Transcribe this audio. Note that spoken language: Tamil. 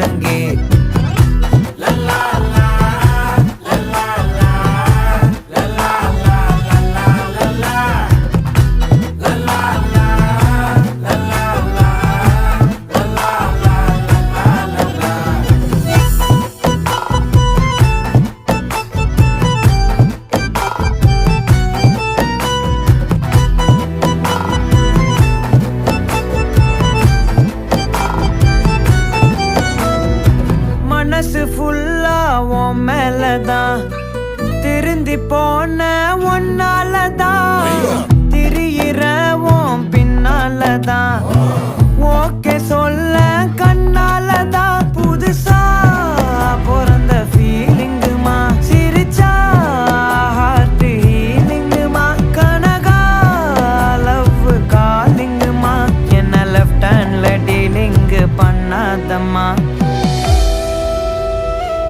முழங்கே. மனசு ஃபுல்லா உன் மேலதான், திருந்தி போன ஒன்னாலதான், திரியிற உன் பின்னாலதான், ஓகே சொல்ல கண்ணாலதான். புதுசா பிறந்த ஃபீலிங்குமா, சிரிச்சா ஹார்ட் ஹீலிங்குமா, கனகா லவ் காலிங்குமா, என்ன லெஃப்ட் ஹேண்ட்ல டீலிங்கு பண்ணாதம்மா.